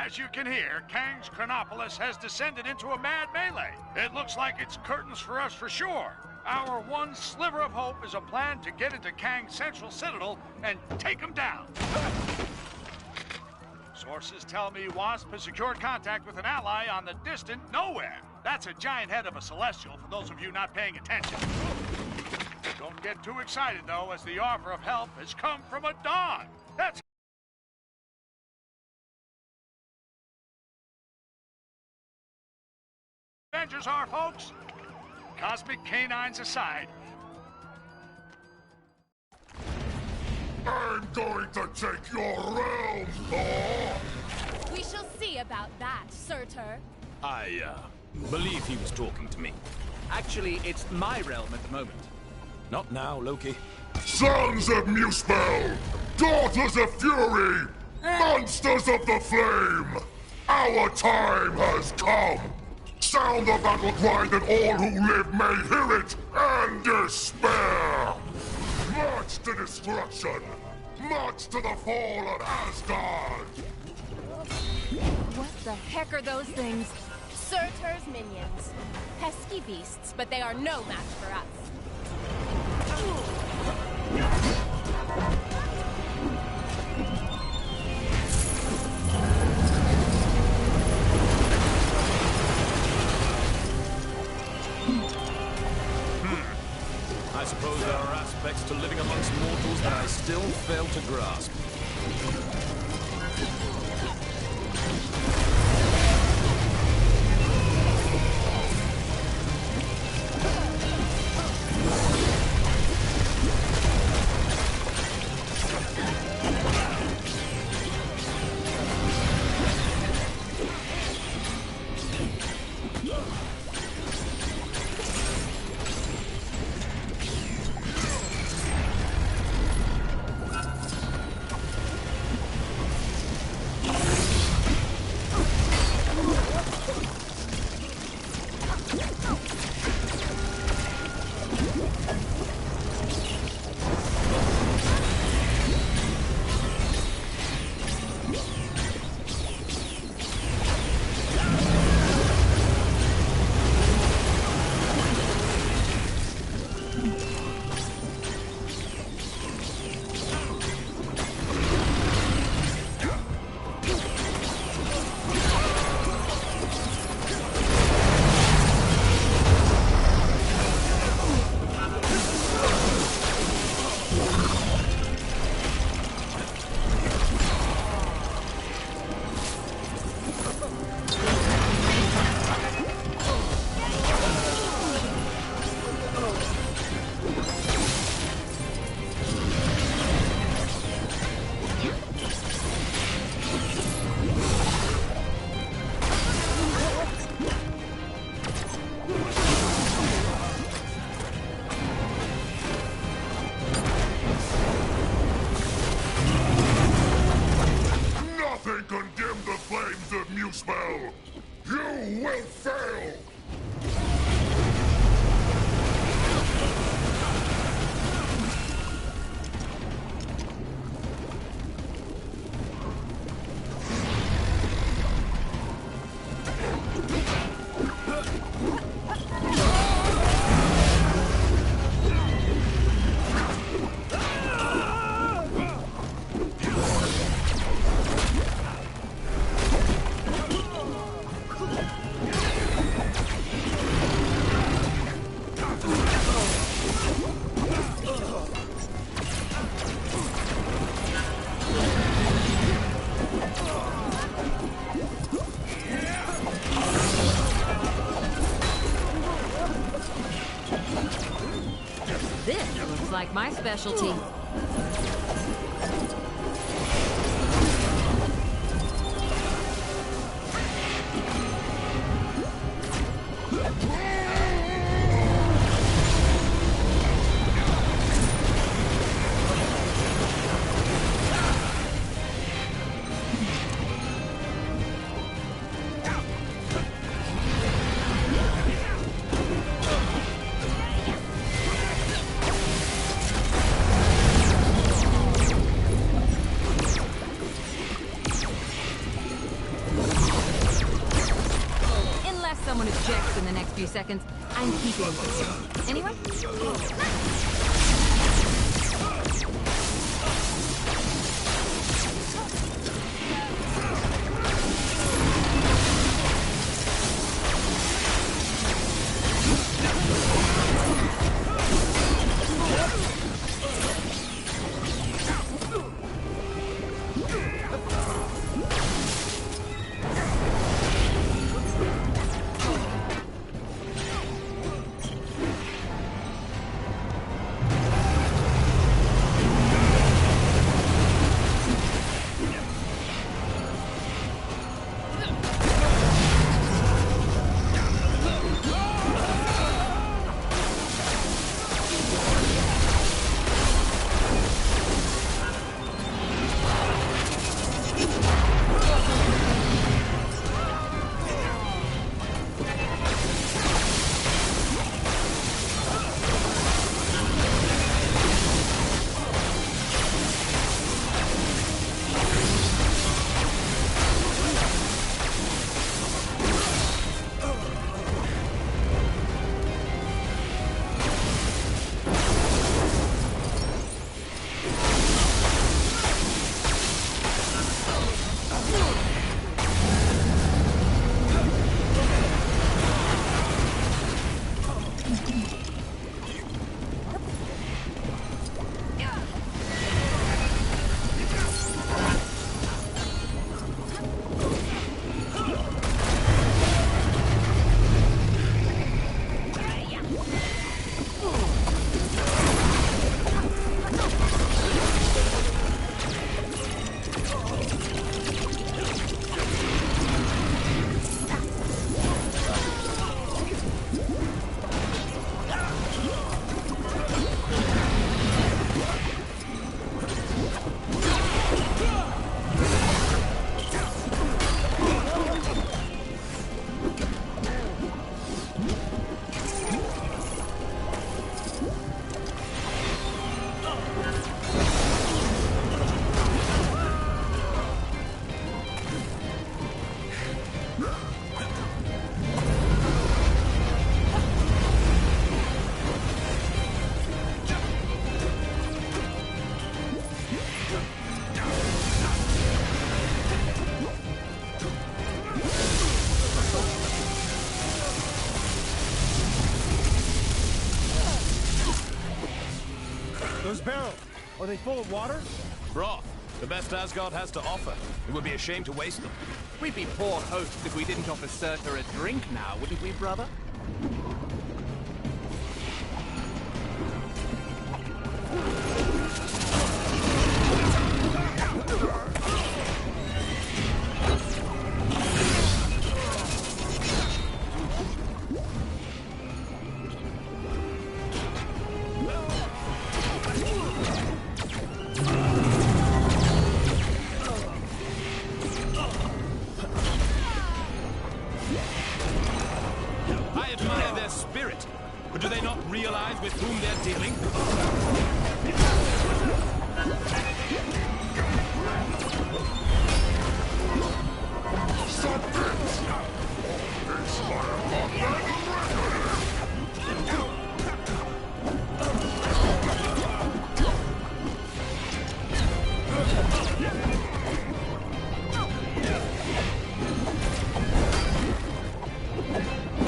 As you can hear, Kang's Chronopolis has descended into a mad melee. It looks like it's curtains for us for sure. Our one sliver of hope is a plan to get into Kang's central citadel and take him down. Sources tell me Wasp has secured contact with an ally on the distant nowhere. That's a giant head of a Celestial for those of you not paying attention. Don't get too excited, though, as the offer of help has come from a dog. That's Avengers are, folks. Cosmic canines aside. I'm going to take your realm, Thor! We shall see about that, Surtur. I, believe he was talking to me. Actually, it's my realm at the moment. Not now, Loki. Sons of Muspel! Daughters of Fury! Monsters of the Flame! Our time has come! Sound the battle cry that all who live may hear it and despair! March to destruction! March to the fall of Asgard! What the heck are those things? Surtur's minions. Pesky beasts, but they are no match for us. I suppose there are aspects to living amongst mortals that I still fail to grasp. Muspel! You will fail! This looks like my specialty. seconds. I'm keeping this. Anyway? Those barrels, are they full of water? Broth. The best Asgard has to offer. It would be a shame to waste them. We'd be poor hosts if we didn't offer Surtur a drink now, wouldn't we, brother? I admire their spirit, but do they not realize with whom they're dealing?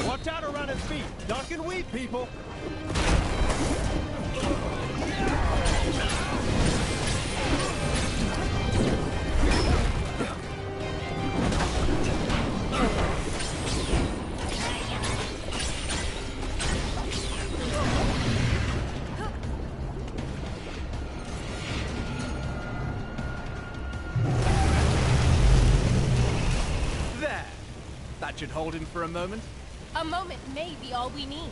Watch out around his feet. Knocking weed, people. There. That should hold him for a moment. A moment may be all we need.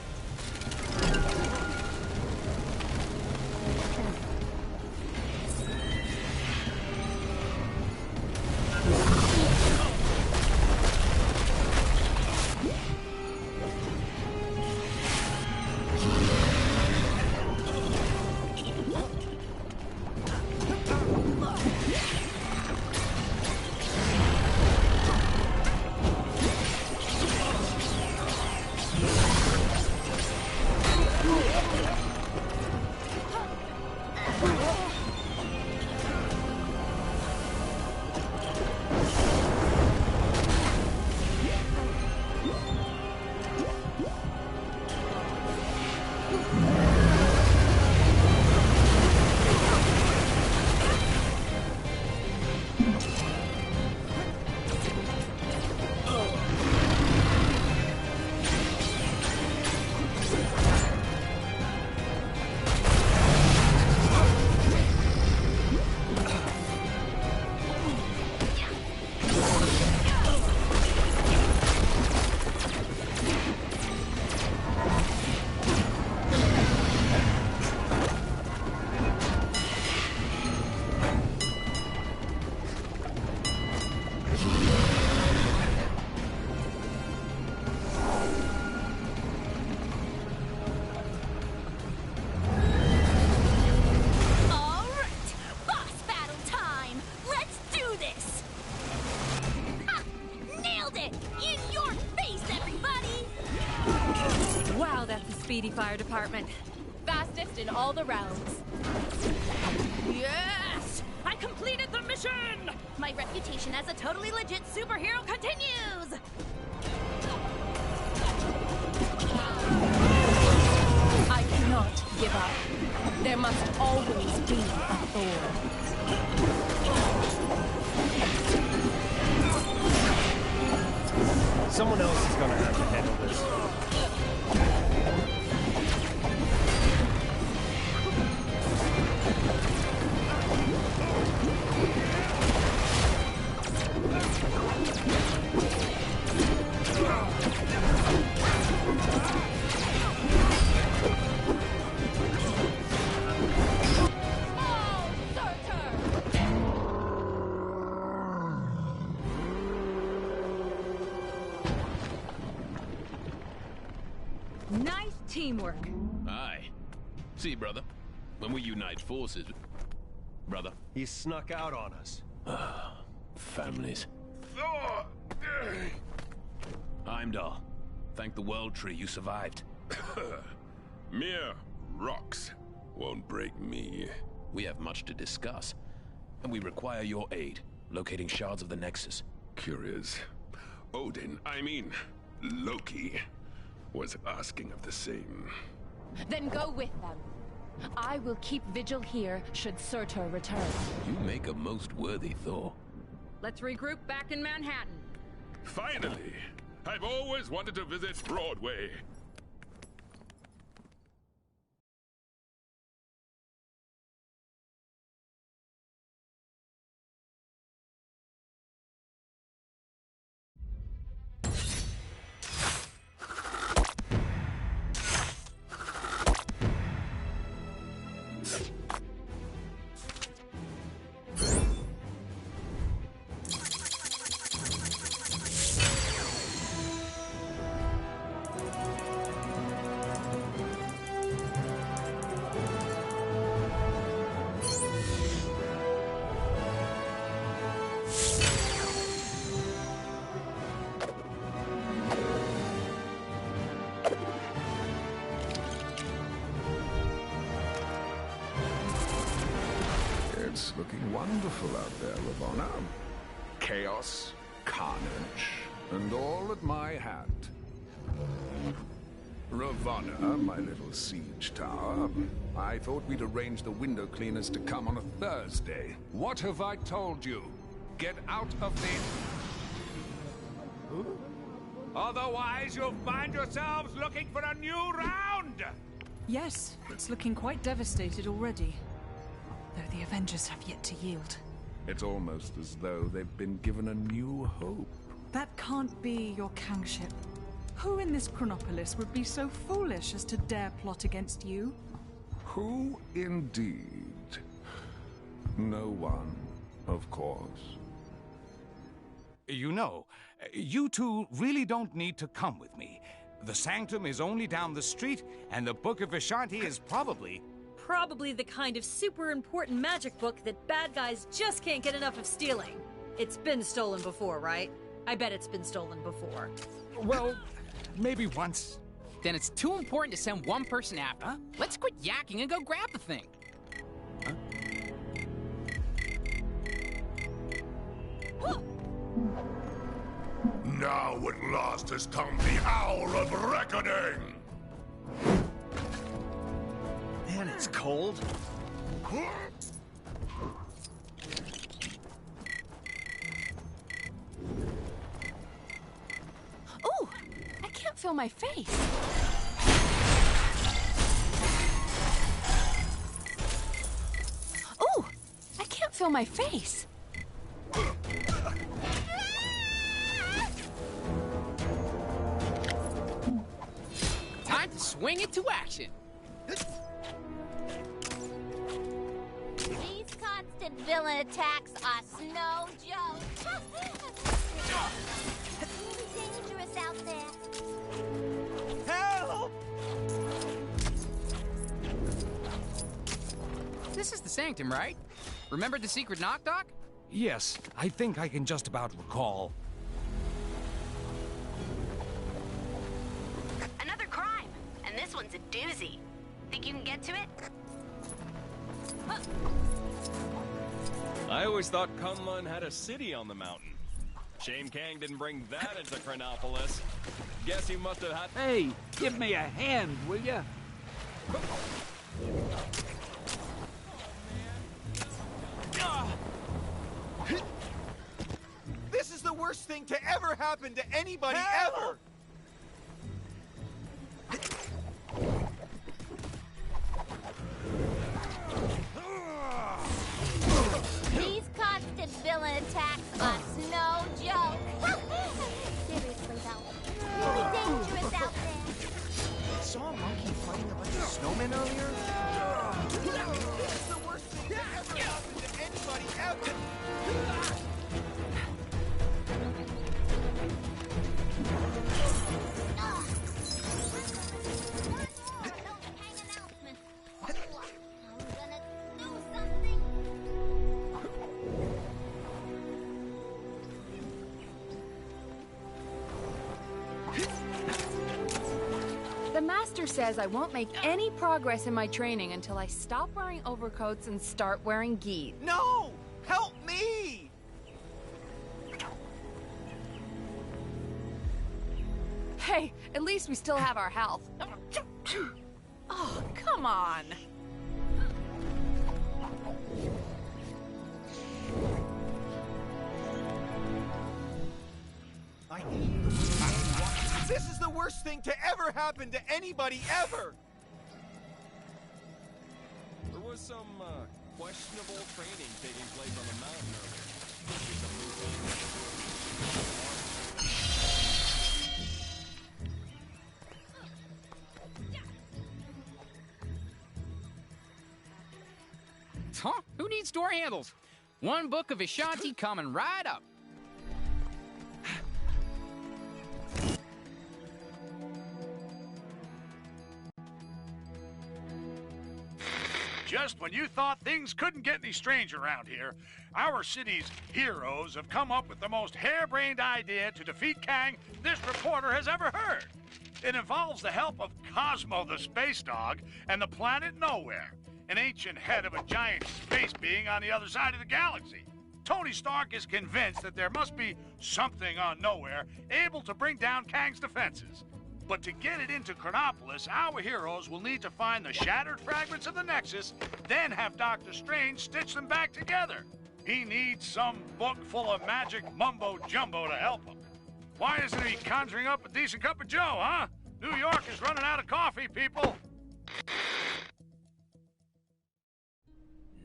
Speedy Fire Department. Fastest in all the realms. Yes! I completed the mission! My reputation as a totally legit superhero continues! I cannot give up. There must always be a Thor. Someone else is gonna have to handle this. Nice teamwork. Aye. See, brother, when we unite forces... Brother? He snuck out on us. Families. Thor! Heimdall, thank the World Tree you survived. Mere rocks won't break me. We have much to discuss, and we require your aid, locating shards of the Nexus. Curious. Odin, I mean, Loki, was asking of the same. Then go with them. I will keep vigil here should Surtur return. You make a most worthy Thor. Let's regroup back in Manhattan. Finally! I've always wanted to visit Broadway. It's looking wonderful out there, Ravonna. Chaos, carnage, and all at my hand. Ravonna, my little siege tower, I thought we'd arrange the window cleaners to come on a Thursday. What have I told you? Get out of the... Otherwise, you'll find yourselves looking for a new round! Yes, it's looking quite devastated already. Though the Avengers have yet to yield. It's almost as though they've been given a new hope. That can't be, your kingship. Who in this Chronopolis would be so foolish as to dare plot against you? Who indeed? No one, of course. You know, you two really don't need to come with me. The Sanctum is only down the street, and the Book of Vishanti is probably The kind of super important magic book that bad guys just can't get enough of stealing. It's been stolen before, right? I bet it's been stolen before. well, maybe once. Then it's too important to send one person after. Let's quit yakking and go grab the thing. Now at last has come the hour of reckoning! Man, it's cold. Ooh! I can't feel my face. Ooh! I can't feel my face. Time to swing it to action. These constant villain attacks are no joke. Really dangerous out there. Help! This is the Sanctum, right? Remember the secret knock-knock? Yes, I think I can just about recall. Another crime, and this one's a doozy. Think you can get to it? I always thought Kunlun had a city on the mountain. Shame Kang didn't bring that into Chronopolis. Guess he must have had... Hey, give me a hand, will ya? This is the worst thing to ever happen to anybody ever! These constant villain attacks are no joke. Seriously though, really dangerous out there. Saw a monkey fighting a bunch of snowmen earlier? This is the worst thing to ever happen to anybody ever! The master says I won't make any progress in my training until I stop wearing overcoats and start wearing gi. No! Help me! Hey, at least we still have our health. Oh, come on. This is the worst thing to ever happen to anybody ever! There was some, questionable training taking place on the mountain earlier. Must be some routine. Huh? Who needs door handles? One book of Ashanti coming right up. Just when you thought things couldn't get any stranger around here, our city's heroes have come up with the most harebrained idea to defeat Kang this reporter has ever heard. It involves the help of Cosmo the space dog and the planet Nowhere, an ancient head of a giant space being on the other side of the galaxy. Tony Stark is convinced that there must be something on Nowhere able to bring down Kang's defenses. But to get it into Chronopolis, our heroes will need to find the shattered fragments of the Nexus, then have Dr. Strange stitch them back together. He needs some book full of magic mumbo-jumbo to help him. Why isn't he conjuring up a decent cup of joe, huh? New York is running out of coffee, people.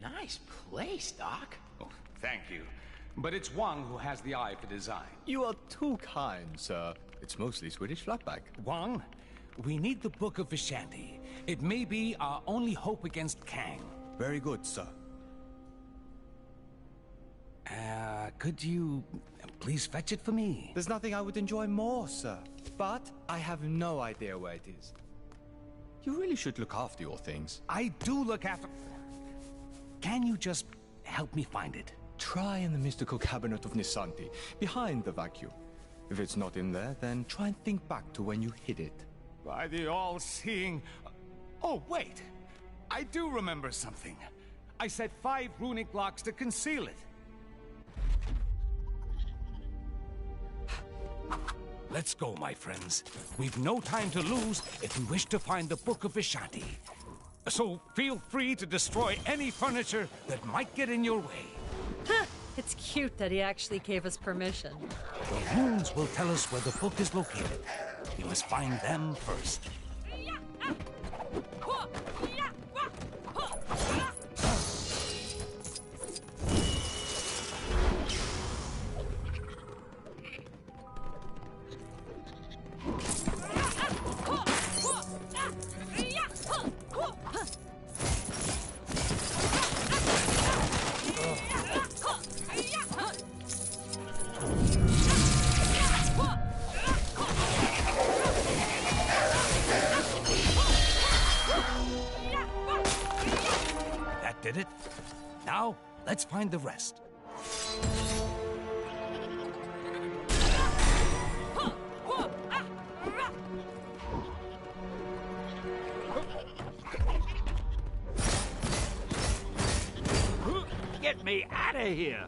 Nice place, Doc. Oh, thank you. But it's Wang who has the eye for design. You are too kind, sir. It's mostly Swedish flatback. Wang, we need the Book of Ashanti. It may be our only hope against Kang. Very good, sir. Could you please fetch it for me? There's nothing I would enjoy more, sir. But I have no idea where it is. You really should look after your things. I do look after... Can you just help me find it? Try in the mystical cabinet of Nisanti, behind the vacuum. If it's not in there, then try and think back to when you hid it. By the all-seeing... Oh, wait! I do remember something. I set 5 runic blocks to conceal it. Let's go, my friends. We've no time to lose if we wish to find the Book of Vishanti. So feel free to destroy any furniture that might get in your way. Huh. It's cute that he actually gave us permission. The runes will tell us where the book is located. We must find them first. Did it? Now, let's find the rest. Get me out of here!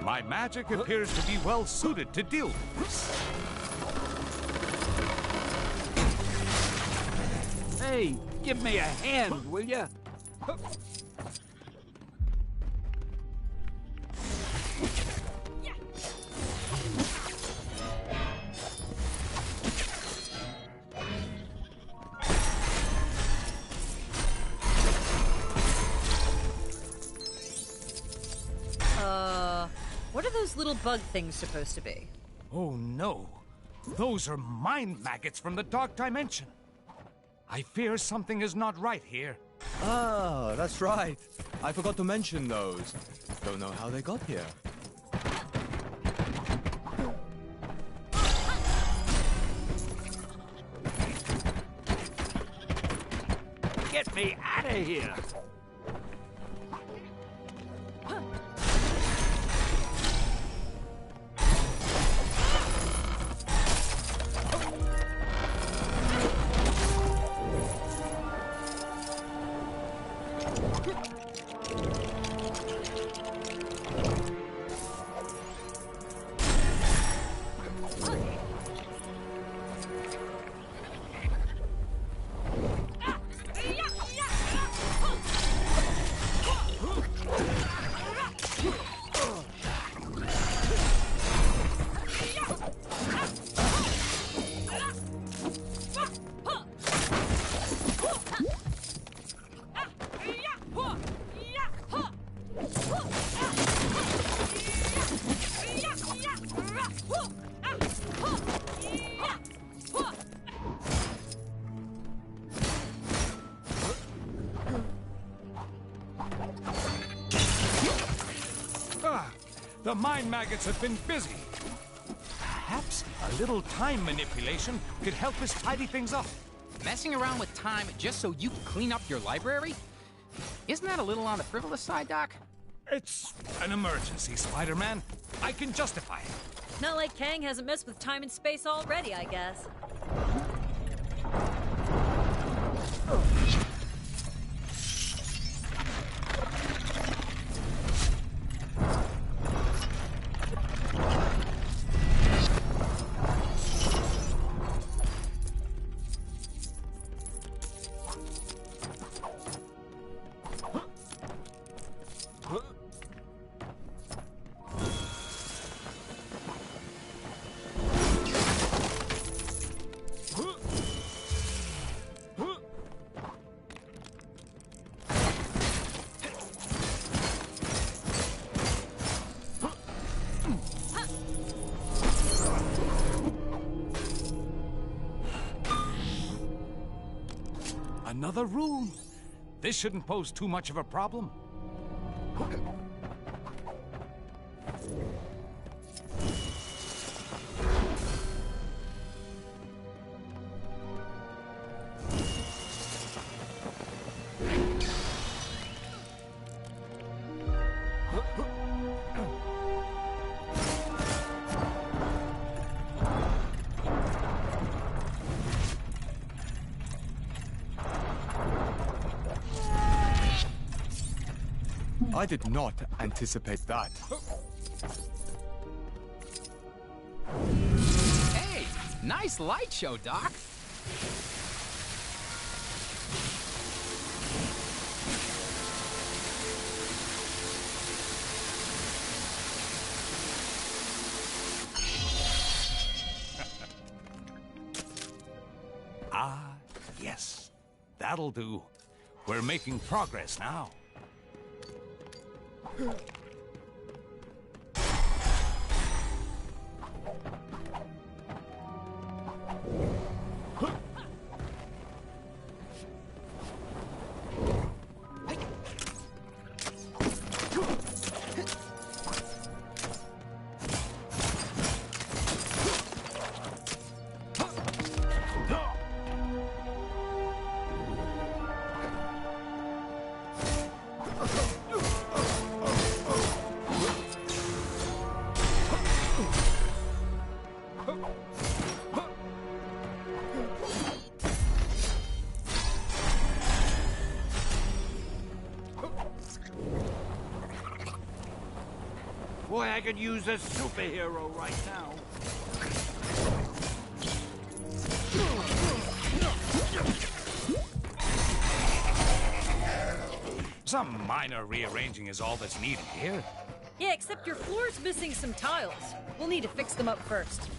My magic appears to be well suited to deal with this. Hey, give me a hand, will ya? What are those little bug things supposed to be? Oh no. Those are mind maggots from the Dark Dimension. I fear something is not right here. Ah, that's right. I forgot to mention those. Don't know how they got here. Get me out of here! The mind maggots have been busy. Perhaps a little time manipulation could help us tidy things up. Messing around with time just so you can clean up your library? Isn't that a little on the frivolous side, Doc? It's an emergency, Spider-Man. I can justify it. Not like Kang hasn't messed with time and space already, I guess. Another rune. This shouldn't pose too much of a problem. I did not anticipate that. Hey, nice light show, Doc. Ah, yes. That'll do. We're making progress now. Boy, I could use a superhero right now. Some minor rearranging is all that's needed here. Yeah, except your floor's missing some tiles. We'll need to fix them up first.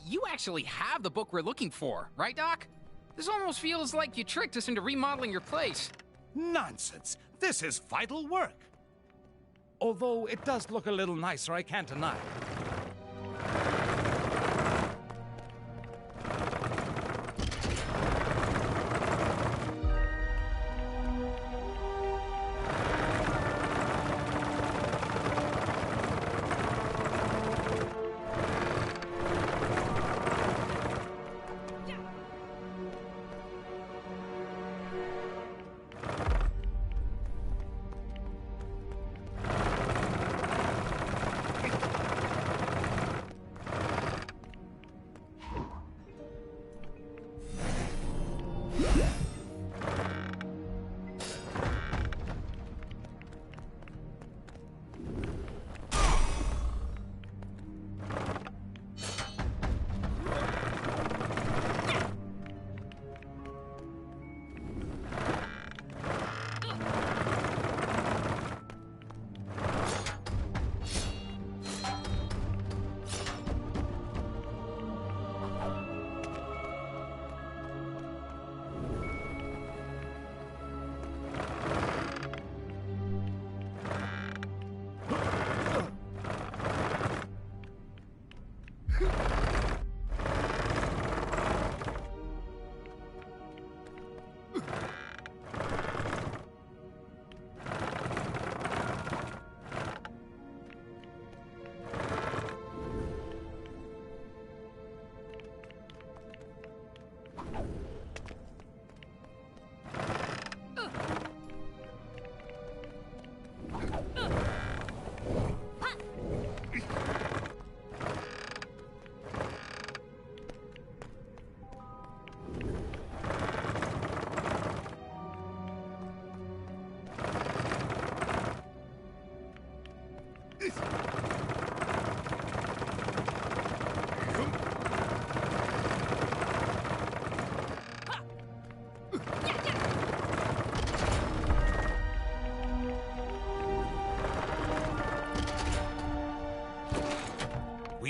You actually have the book we're looking for, right, Doc? This almost feels like you tricked us into remodeling your place. Nonsense. This is vital work. Although it does look a little nicer, I can't deny.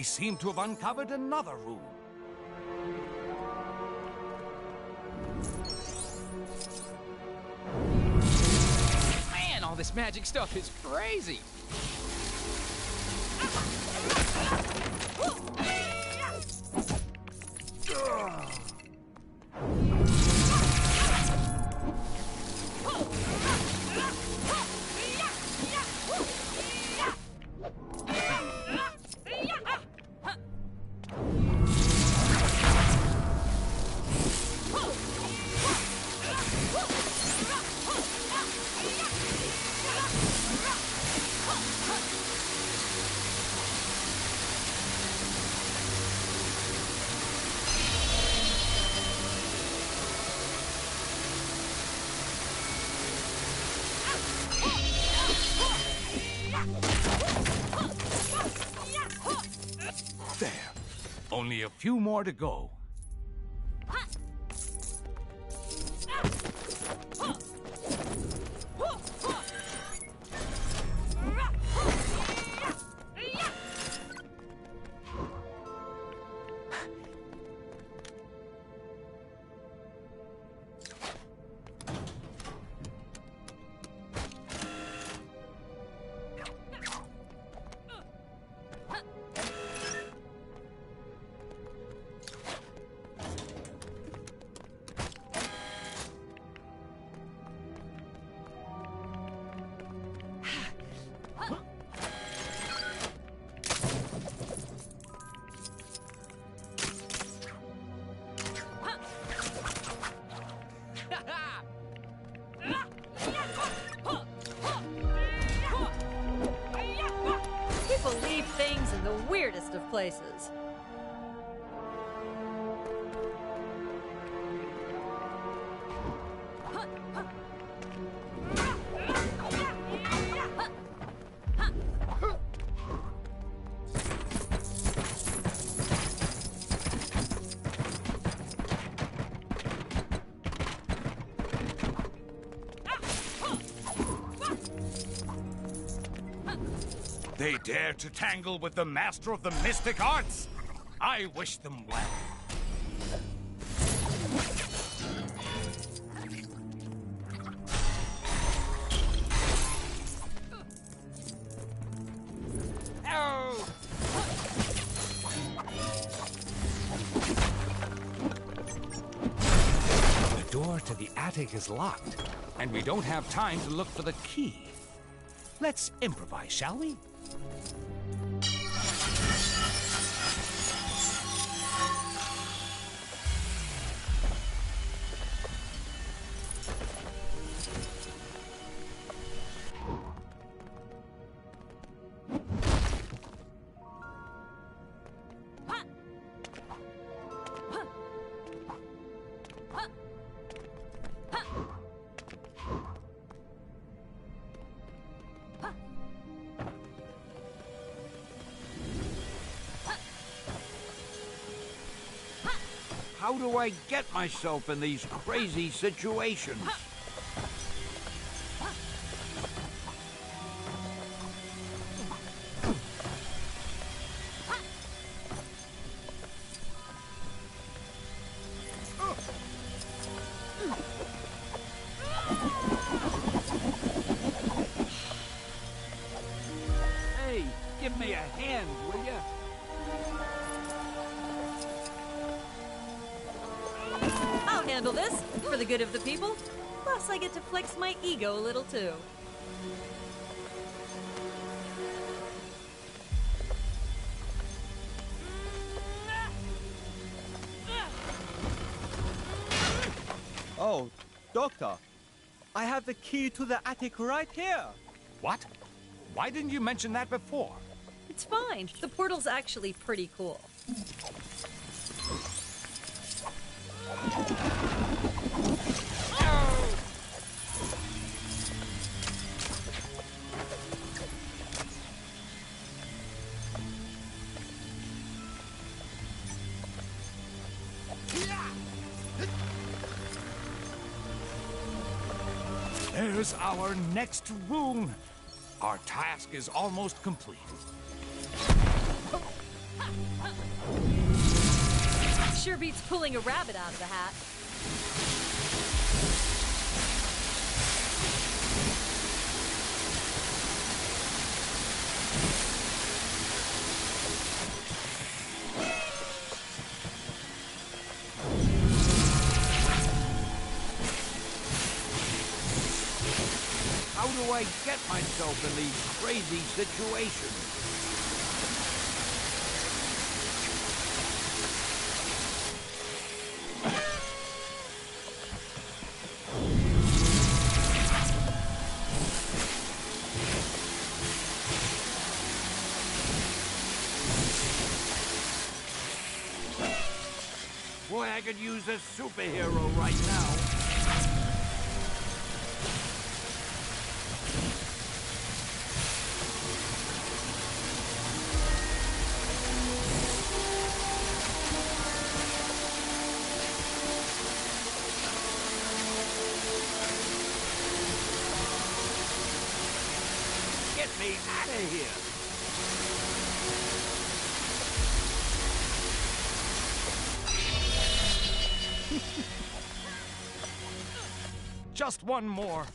seem to have uncovered another room. Man, all this magic stuff is crazy. There. Only a few more to go. People leave things in the weirdest of places. They dare to tangle with the master of the mystic arts. I wish them well. The door to the attic is locked, and we don't have time to look for the key. Let's improvise, shall we? How do I get myself in these crazy situations? Hey, give me a hand, will ya? I'll handle this, for the good of the people. Plus, I get to flex my ego a little, too. Oh, Doctor, I have the key to the attic right here. What? Why didn't you mention that before? It's fine. The portal's actually pretty cool. There's our next room. Our task is almost complete. Sure beats pulling a rabbit out of the hat. How do I get myself in these crazy situations? Boy, I could use a superhero right now. Get me out of here! Just one more.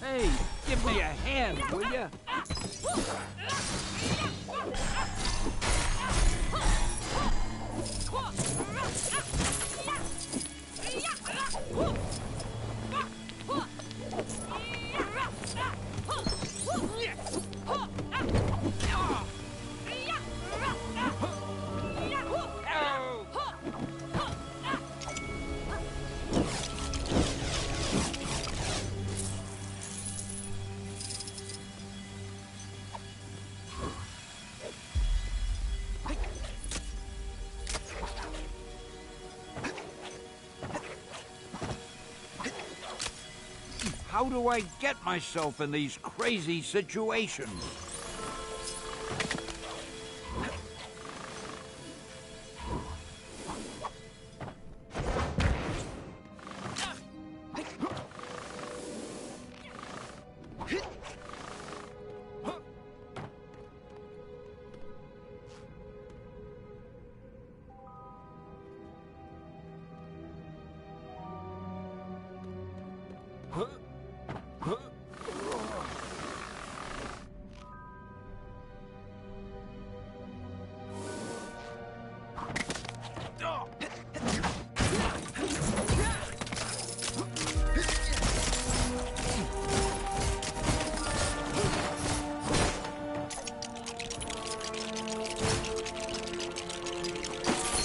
Hey, give me a hand, will ya? How do I get myself in these crazy situations?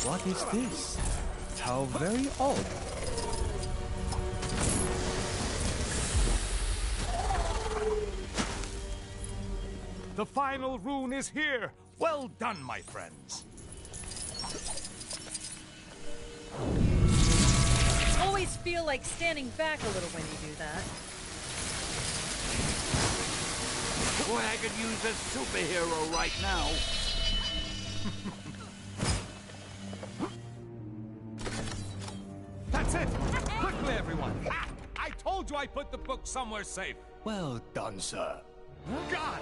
What is this? How very odd. The final rune is here. Well done, my friends. Always feel like standing back a little when you do that. Boy, I could use a superhero right now. That's it! Quickly, everyone! Ah, I told you I put the book somewhere safe. Well done, sir. God!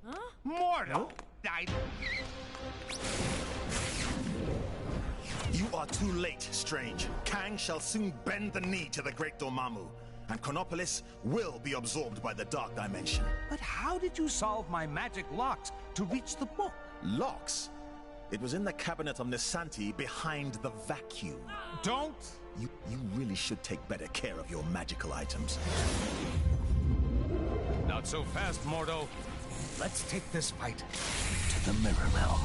Huh? Mortal! You are too late, Strange. Kang shall soon bend the knee to the Great Dormammu, and Chronopolis will be absorbed by the Dark Dimension. But how did you solve my magic locks to reach the book? Locks? It was in the cabinet of Nisanti behind the vacuum. Don't! You really should take better care of your magical items. Not so fast, Mordo. Let's take this fight to the Mirror Realm.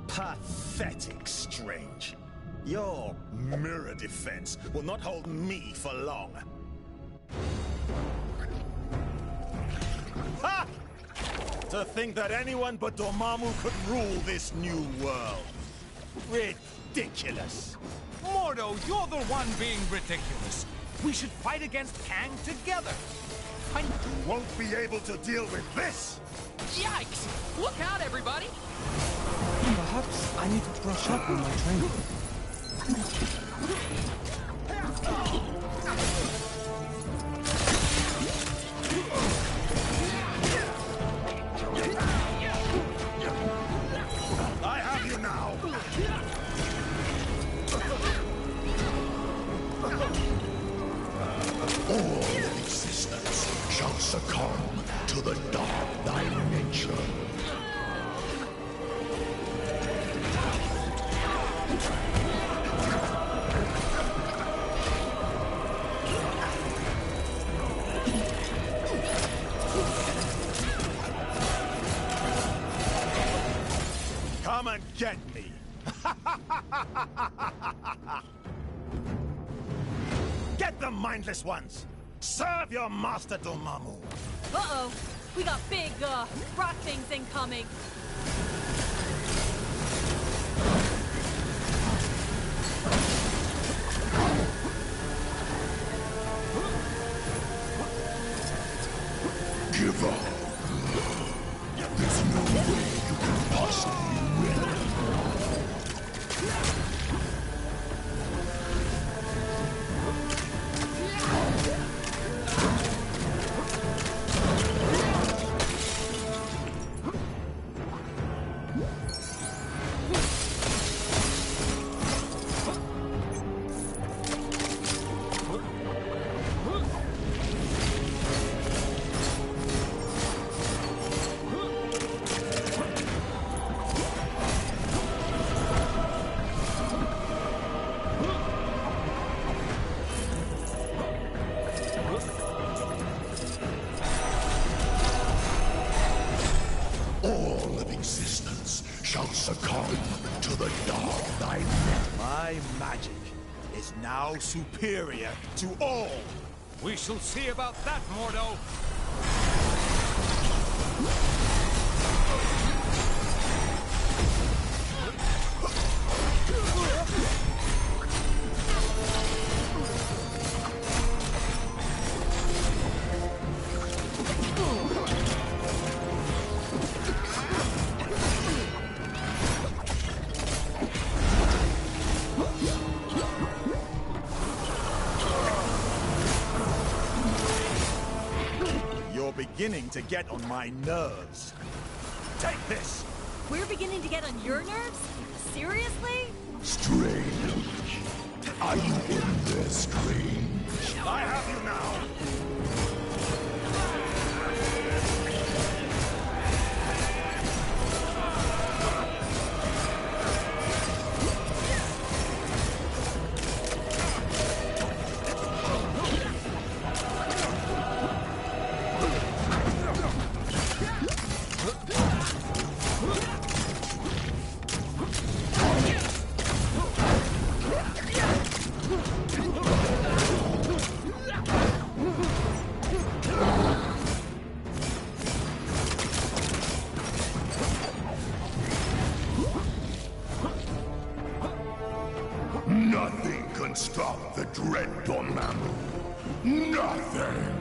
Pathetic, Strange. Your mirror defense will not hold me for long. Ha! To think that anyone but Dormammu could rule this new world. Ridiculous. Mordo, you're the one being ridiculous. We should fight against Kang together. tiny... Won't be able to deal with this! Yikes! Look out, everybody! Perhaps I need to brush up on my training. I have you now! All existence shall succumb to the dark dimension. Come and get me! Get the mindless ones! Serve your master Dormammu! Uh-oh. We got big, rock things incoming. Give up. There's no way you can possibly win. All of existence shall succumb to the dark dimension. My magic is now superior to all! We shall see about that, Mordo. You're beginning to get on my nerves. Take this! We're beginning to get on your nerves? Seriously? Strange. Are you in there, Strange? I have you now! Nothing can stop the dread Dormammu. Nothing!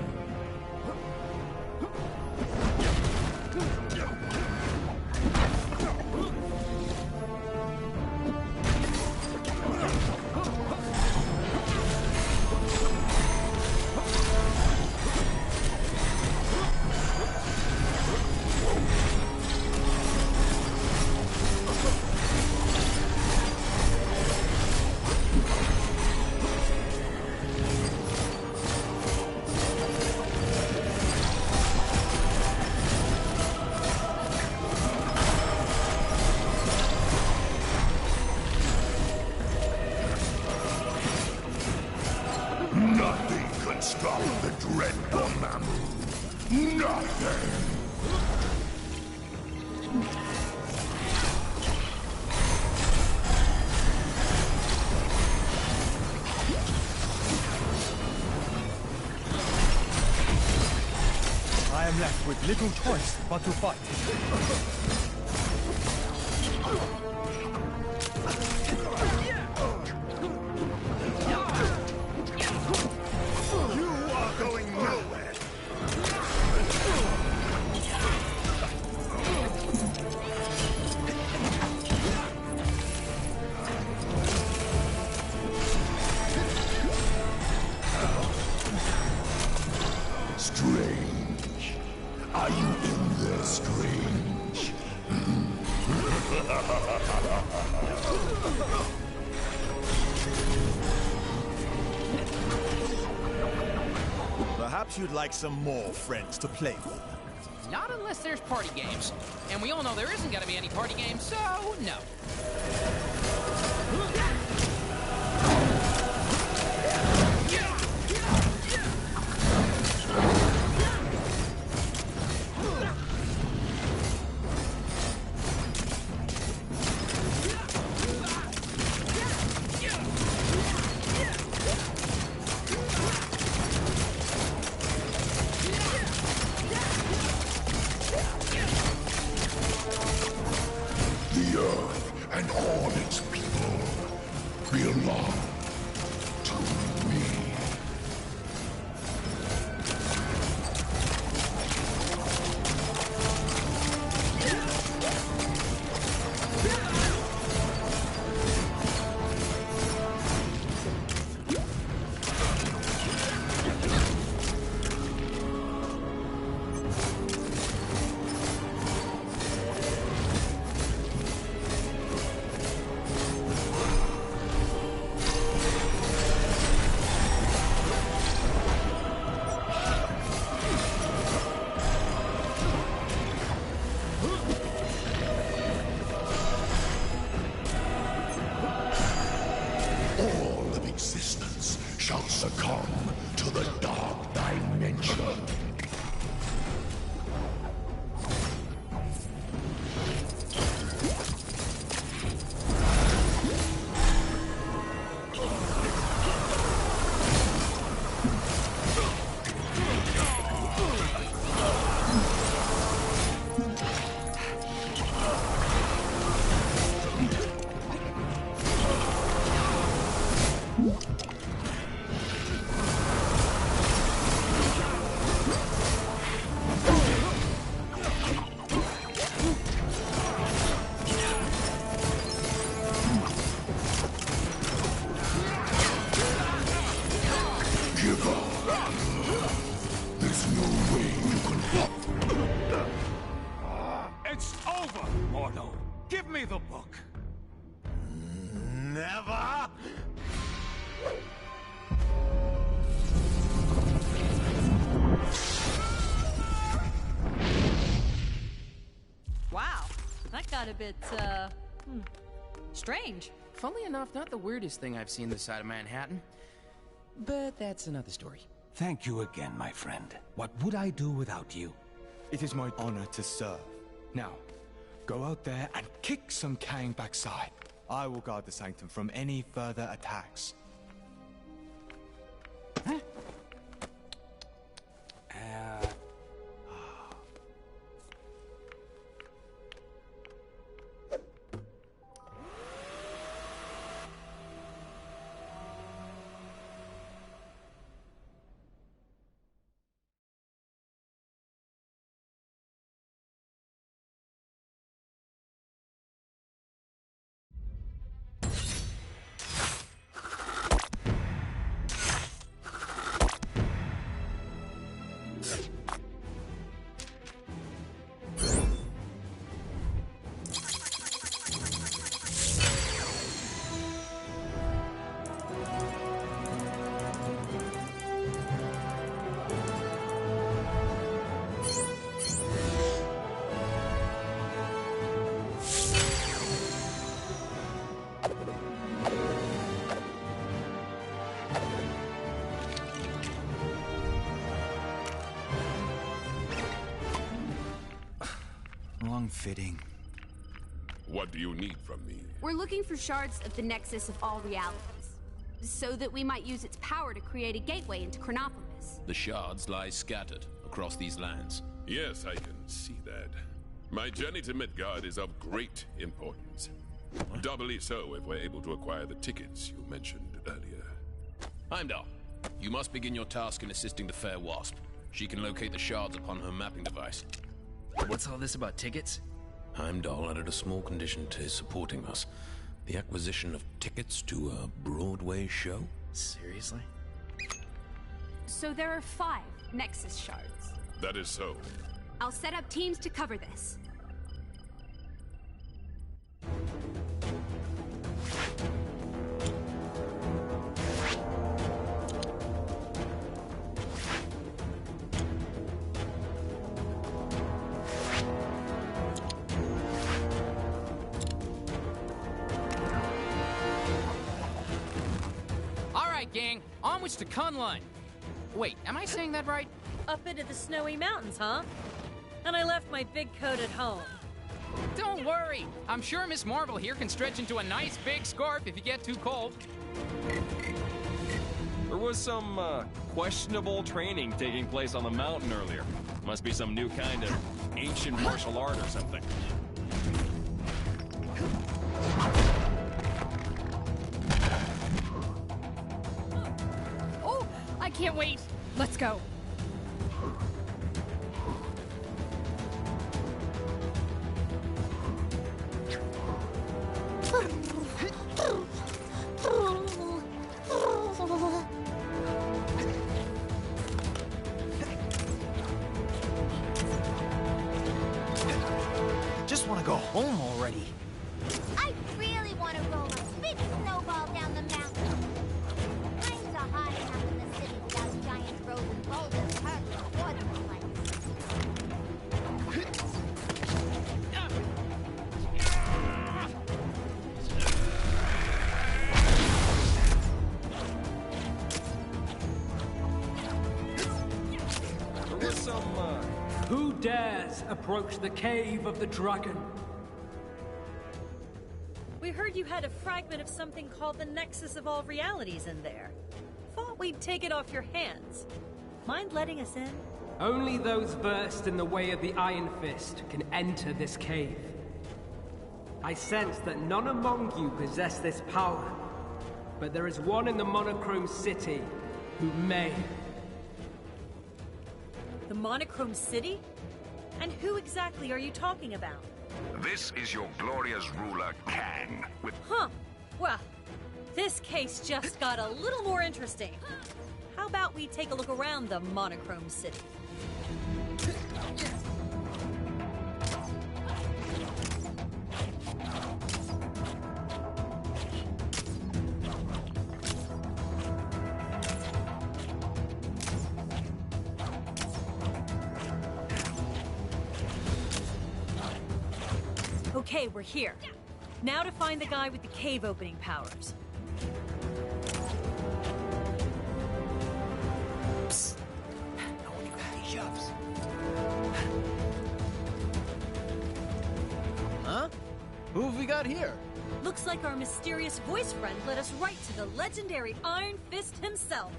Nothing can stop the dread Dormammu. Nothing! I am left with little choice but to fight. You are going nowhere! Strange. Are you in there, Strange? Perhaps you'd like some more friends to play with. Not unless there's party games. And we all know there isn't gonna be any party games, so no. The earth and all its people belong to me. All of existence shall succumb to the dark dimension. Give up. There's no way you can. It's over, Mordo. Give me the book. Never! Wow, that got a bit, strange. Funnily enough, not the weirdest thing I've seen this side of Manhattan. But that's another story. Thank you again, my friend. What would I do without you? It is my honor to serve. Now, go out there and kick some Kang backside. I will guard the Sanctum from any further attacks. Fitting. What do you need from me? We're looking for shards of the nexus of all realities, so that we might use its power to create a gateway into Chronopolis. The shards lie scattered across these lands. Yes, I can see that. My journey to Midgard is of great importance. Doubly so if we're able to acquire the tickets you mentioned earlier. Heimdall, you must begin your task in assisting the fair Wasp. She can locate the shards upon her mapping device. What's all this about tickets? Heimdall added a small condition to his supporting us. The acquisition of tickets to a Broadway show? Seriously? So there are 5, Nexus shards. That is so. I'll set up teams to cover this. All right, gang. Onwards to Kunlun. Wait, am I saying that right? Up into the snowy mountains, huh? And I left my big coat at home. Don't worry. I'm sure Miss Marvel here can stretch into a nice big scarf if you get too cold. There was some questionable training taking place on the mountain earlier. Must be some new kind of ancient martial art or something. Oh, I can't wait. Let's go. Just want to go home already. I really want to roll a big snowball down the mountain. Times are hard enough in the city without giant frozen boulders hurting the water There was some Who dares approach the cave of the dragon? We heard you had a fragment of something called the Nexus of All Realities in there. Thought we'd take it off your hands. Mind letting us in? Only those versed in the way of the Iron Fist can enter this cave. I sense that none among you possess this power, but there is one in the Monochrome City who may. The Monochrome City? And who exactly are you talking about? This is your glorious ruler, Kang, with... Huh. Well, this case just got a little more interesting. How about we take a look around the Monochrome City? Okay, we're here. Now to find the guy with the cave opening powers. Psst. No one can see shoves. Huh? Who have we got here? Looks like our mysterious voice friend led us right to the legendary Iron Fist himself.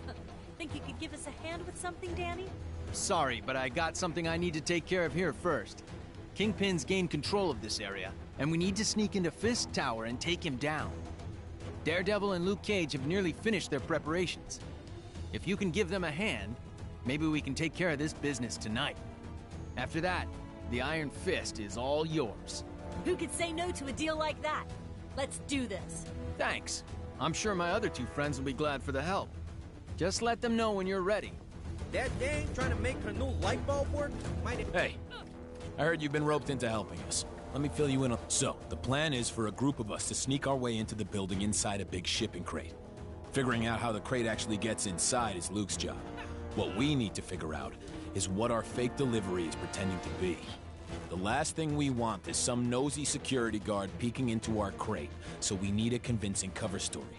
Think you could give us a hand with something, Danny? Sorry, but I got something I need to take care of here first. Kingpin's gained control of this area, and we need to sneak into Fist Tower and take him down. Daredevil and Luke Cage have nearly finished their preparations. If you can give them a hand, maybe we can take care of this business tonight. After that, the Iron Fist is all yours. Who could say no to a deal like that? Let's do this. Thanks. I'm sure my other two friends will be glad for the help. Just let them know when you're ready. That dame trying to make her new light bulb work? Hey, I heard you've been roped into helping us. Let me fill you in on... So, the plan is for a group of us to sneak our way into the building inside a big shipping crate. Figuring out how the crate actually gets inside is Luke's job. What we need to figure out is what our fake delivery is pretending to be. The last thing we want is some nosy security guard peeking into our crate, so we need a convincing cover story.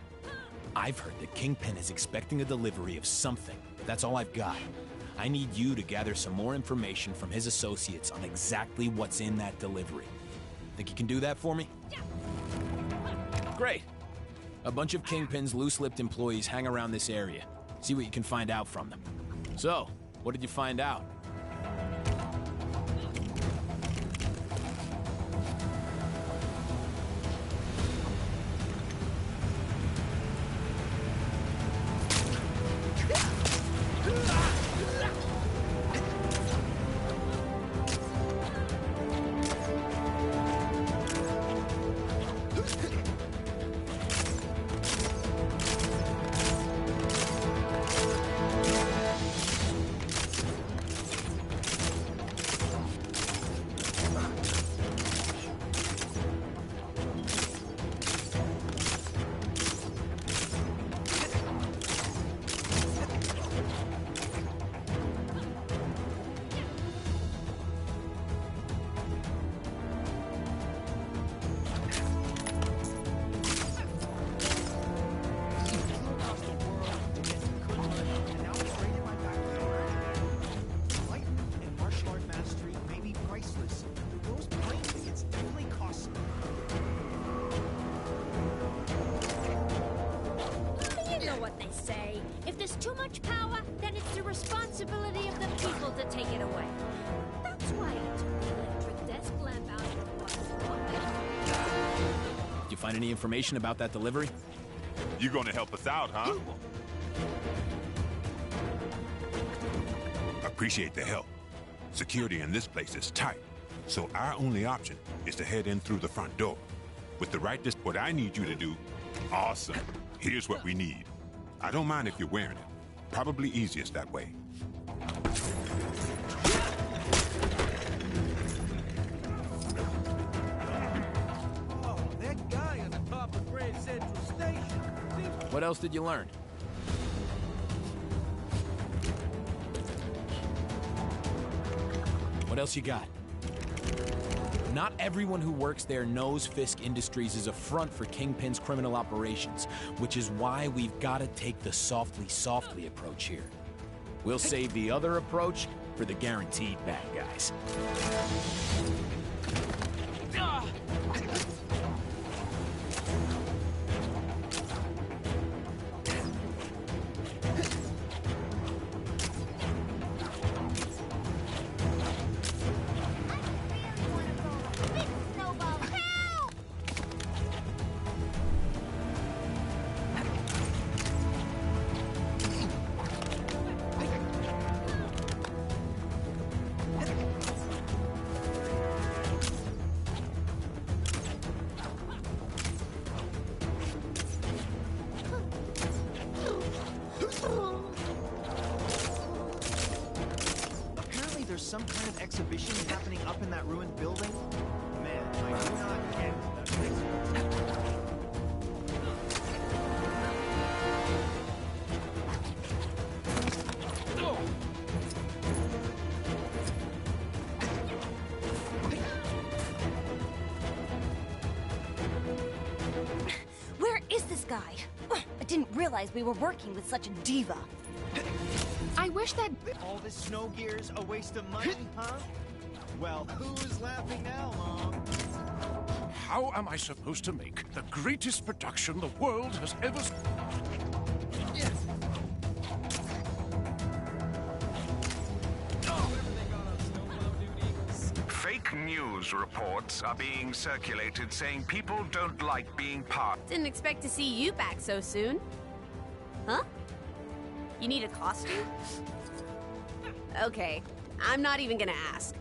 I've heard that Kingpin is expecting a delivery of something. That's all I've got. I need you to gather some more information from his associates on exactly what's in that delivery. Think you can do that for me? Great. A bunch of Kingpin's loose-lipped employees hang around this area. See what you can find out from them. So, what did you find out? what they say. If there's too much power, then it's the responsibility of the people to take it away. That's why I took the electric desk lamp out of the box. Did you find any information about that delivery? You gonna help us out, huh? Appreciate the help. Security in this place is tight, so our only option is to head in through the front door. With the right distance, what I need you to do, awesome. Here's what we need. I don't mind if you're wearing it. Probably easiest that way. Oh, that guy on the top of Grand Central Station. What else did you learn? What else you got? Not everyone who works there knows Fisk Industries is a front for Kingpin's criminal operations, which is why we've got to take the softly approach here. We'll save the other approach for the guaranteed bad guys. Apparently there's some kind of exhibition happening up in that ruined building. Man, I do not get Where is this guy? I didn't realize we were working with such a diva. I wish that... All this snow gear's a waste of money, huh? Well, who's laughing now, Mom? How am I supposed to make the greatest production the world has ever... Fake news reports are being circulated saying people don't like being part. Didn't expect to see you back so soon. Huh? You need a costume? Okay, I'm not even gonna ask.